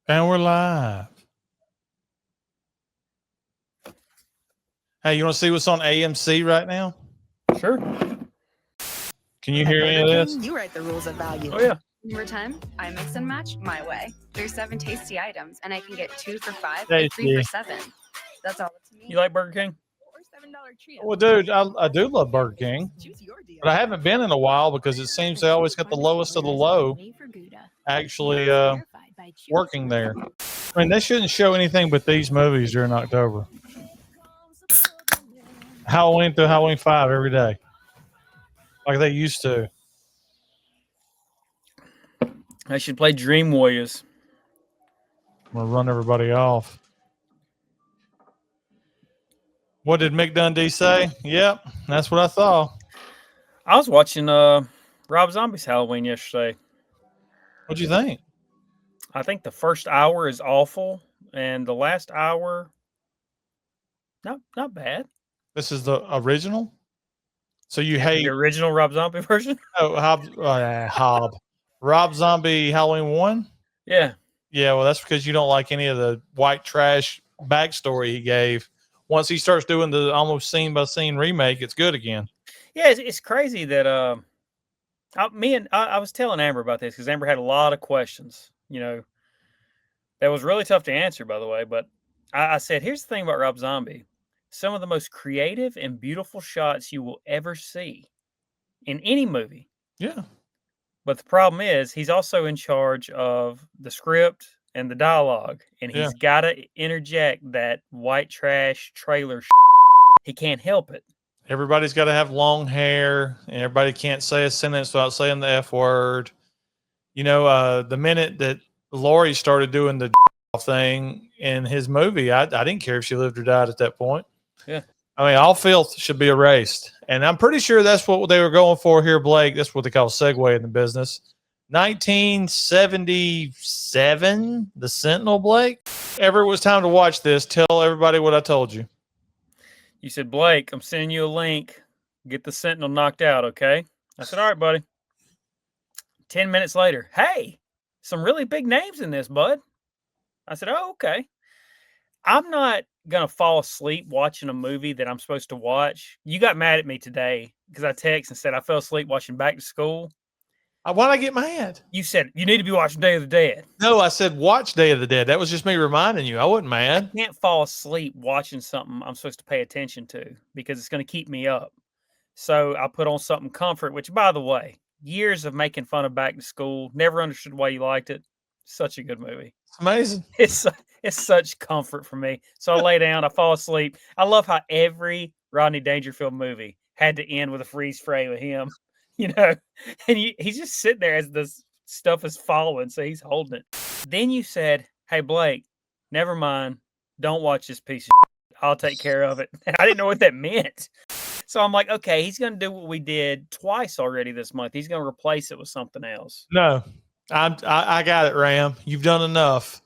And we're live. Hey, you want to see what's on AMC right now? Sure. Can you hear any of this? You write the rules of value. Oh, yeah. Over time, I mix and match my way. There's 7 tasty items, and I can get 2 for $5 Tasty. and 3 for $7. That's all up to me. You like Burger King? Or $7 Trio. Well, dude, I do love Burger King, Choose your deal. but I haven't been in a while because it seems they always got the lowest of the low actually working there. I mean, they shouldn't show anything but these movies during October. Halloween through Halloween 5 every day, like they used to. I should play Dream Warriors. I'm gonna run everybody off. What did Mick Dundee say? Yep, that's what I thought. I was watching Rob Zombie's Halloween yesterday. What'd you think? I think the first hour is awful, and the last hour, not bad. This is the original. So you hate The original Rob Zombie version? Hob. Rob Zombie Halloween 1? Yeah. Yeah, well, that's because you don't like any of the white trash backstory he gave. Once he starts doing the almost scene by scene remake, it's good again. Yeah, it's crazy that I was telling Amber about this because Amber had a lot of questions, that was really tough to answer, by the way. But I said, here's the thing about Rob Zombie. Some of the most creative and beautiful shots you will ever see in any movie. Yeah. But the problem is he's also in charge of the script and the dialogue, and he's got to interject that white trash trailer shit. He can't help it. Everybody's got to have long hair, and everybody can't say a sentence without saying the F word. The minute that Laurie started doing the thing in his movie, I didn't care if she lived or died at that point. Yeah. I mean, all filth should be erased. And I'm pretty sure that's what they were going for here, Blake. That's what they call segue in the business. 1977, the Sentinel, Blake. Ever it was time to watch this, tell everybody what I told you. You said, Blake, I'm sending you a link. Get the Sentinel knocked out, okay? I said, all right, buddy. 10 minutes later, hey, some really big names in this, bud. I said, oh, okay. I'm not going to fall asleep watching a movie that I'm supposed to watch. You got mad at me today because I texted and said I fell asleep watching Back to School. Why'd I get mad? You said, you need to be watching Day of the Dead. No, I said watch Day of the Dead. That was just me reminding you. I wasn't mad. I can't fall asleep watching something I'm supposed to pay attention to because it's going to keep me up. So I put on something comfort, which, by the way, years of making fun of Back to School. Never understood why you liked it. Such a good movie. It's amazing. It's such comfort for me. So I lay down, I fall asleep. I love how every Rodney Dangerfield movie had to end with a freeze frame of him, and he's just sitting there as this stuff is falling, so he's holding it. Then you said, hey, Blake, never mind. Don't watch this piece of shit. I'll take care of it. And I didn't know what that meant. So I'm like, okay, he's going to do what we did twice already this month. He's going to replace it with something else. No, I got it, Ram. You've done enough.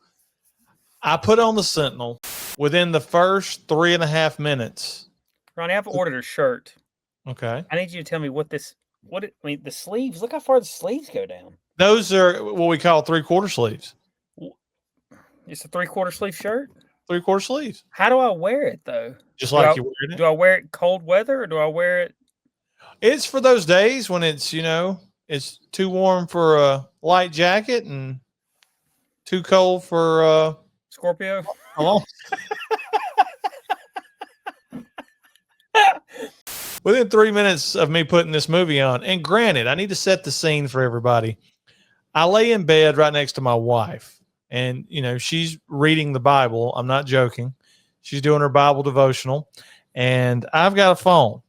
I put on the Sentinel within the first 3.5 minutes. Ronnie, I've ordered a shirt. Okay. I need you to tell me the sleeves, look how far the sleeves go down. Those are what we call 3/4 sleeves. It's a 3/4 sleeve shirt? 3/4 sleeves. How do I wear it, though? Just like you wear it. Do I wear it cold weather, or do I wear it? It's for those days when it's, it's too warm for a light jacket and too cold for Scorpio? Hello? Within 3 minutes of me putting this movie on, and granted, I need to set the scene for everybody. I lay in bed right next to my wife, and, she's reading the Bible. I'm not joking. She's doing her Bible devotional, and I've got a phone.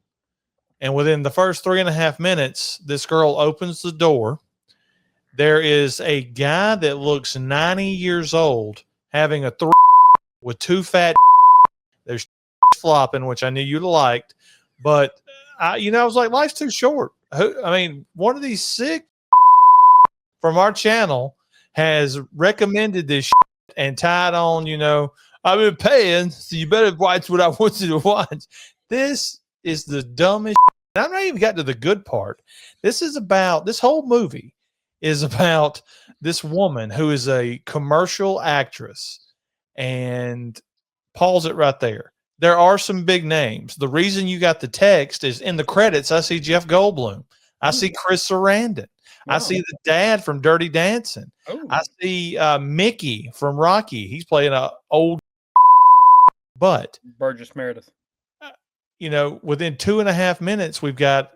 And within the first 3.5 minutes, this girl opens the door. There is a guy that looks 90 years old having a with two fat. There's flopping, which I knew you'd liked, but I was like, life's too short. One of these sick from our channel has recommended this and tied on, I've been paying, so you better watch what I want you to watch. This is the dumbest. I'm not even got to the good part. This whole movie is about this woman who is a commercial actress, and pause it right there. There are some big names. The reason you got the text is in the credits. I see Jeff Goldblum. I see Chris Sarandon. I Wow. see the dad from Dirty Dancing. Oh, I see Mickey from Rocky. He's playing a old, but Burgess Meredith. within 2.5 minutes, we've got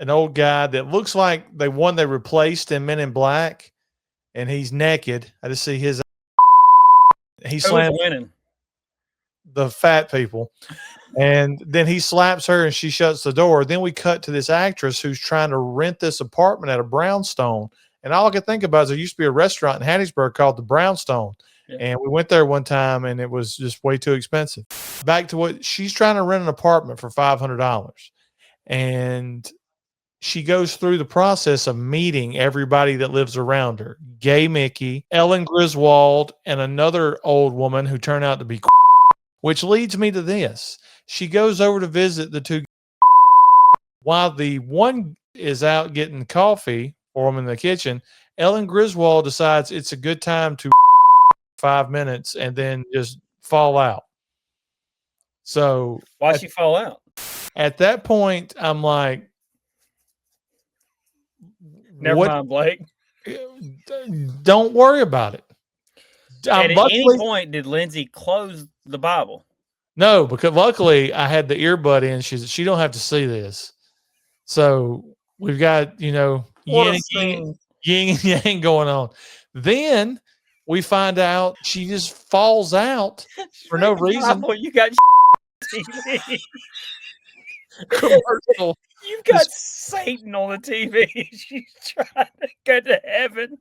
an old guy that looks like they replaced in Men in Black, and he's naked. I just see his. He Who's slams winning? the fat people, and then he slaps her, and she shuts the door. Then we cut to this actress who's trying to rent this apartment at a brownstone. And all I could think about is there used to be a restaurant in Hattiesburg called the Brownstone. Yeah. And we went there one time, and it was just way too expensive. Back to what she's trying to rent an apartment for $500. And she goes through the process of meeting everybody that lives around her. Gay Mickey, Ellen Griswold, and another old woman who turned out to be, which leads me to this. She goes over to visit the two. While the one is out getting coffee for him in the kitchen, Ellen Griswold decides it's a good time to 5 minutes and then just fall out. So Why'd she fall out? at that point, I'm like, Never mind, Blake. Don't worry about it. At any point, did Lindsay close the Bible? No, because luckily I had the earbud in. She don't have to see this. So we've got, yin and yang going on. Then we find out she just falls out for no reason. Bible, you got TV. Commercial. You've got Satan on the TV. She's trying to go to heaven.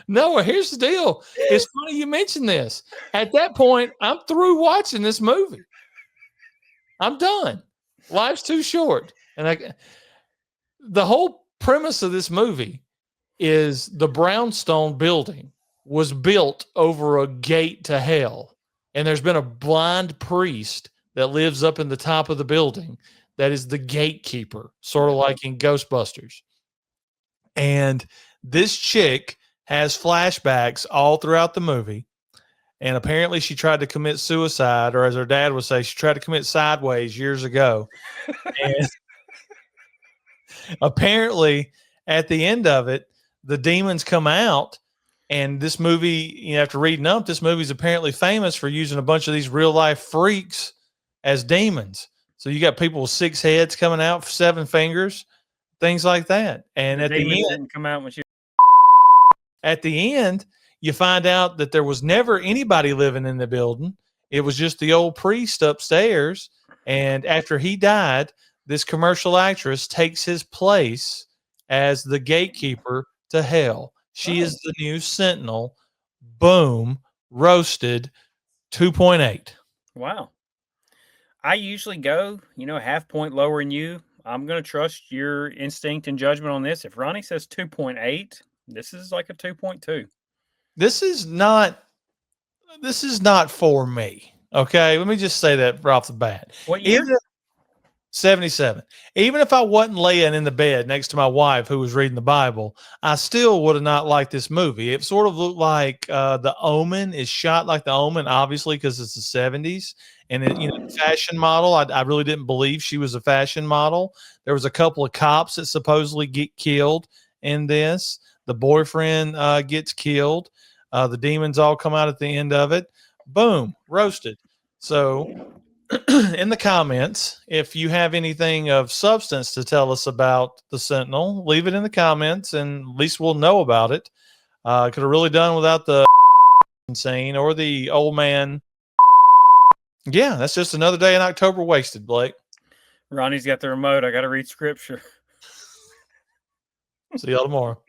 No, here's the deal. It's funny you mentioned this. At that point, I'm through watching this movie. I'm done. Life's too short. And the whole premise of this movie is the brownstone building was built over a gate to hell. And there's been a blind priest that lives up in the top of the building that is the gatekeeper, sort of like in Ghostbusters. And this chick has flashbacks all throughout the movie. And apparently she tried to commit suicide, or as her dad would say, she tried to commit sideways years ago. And apparently at the end of it, the demons come out. And this movie, after reading up, this movie is apparently famous for using a bunch of these real life freaks as demons. So you got people with 6 heads coming out, 7 fingers, things like that. And The at the demons end, didn't come out when she. at the end, you find out that there was never anybody living in the building. It was just the old priest upstairs. And after he died, this commercial actress takes his place as the gatekeeper to hell. She is the new Sentinel. Boom. Roasted. 2.8. Wow. I usually go, half point lower than you. I'm going to trust your instinct and judgment on this. If Ronnie says 2.8, this is like a 2.2. This is not for me. Okay. Let me just say that right off the bat. What year? 77. Even if I wasn't laying in the bed next to my wife who was reading the Bible, I still would have not liked this movie. It sort of looked like The Omen is shot like The Omen, obviously, because it's the 70s. And it, fashion model. I really didn't believe she was a fashion model. There was a couple of cops that supposedly get killed in this. The boyfriend gets killed. The demons all come out at the end of it. Boom, roasted. So in the comments, if you have anything of substance to tell us about the Sentinel, leave it in the comments, and at least we'll know about it. Could have really done without the scene or the old man. Yeah, that's just another day in October wasted, Blake. Ronnie's got the remote. I got to read scripture. See y'all tomorrow.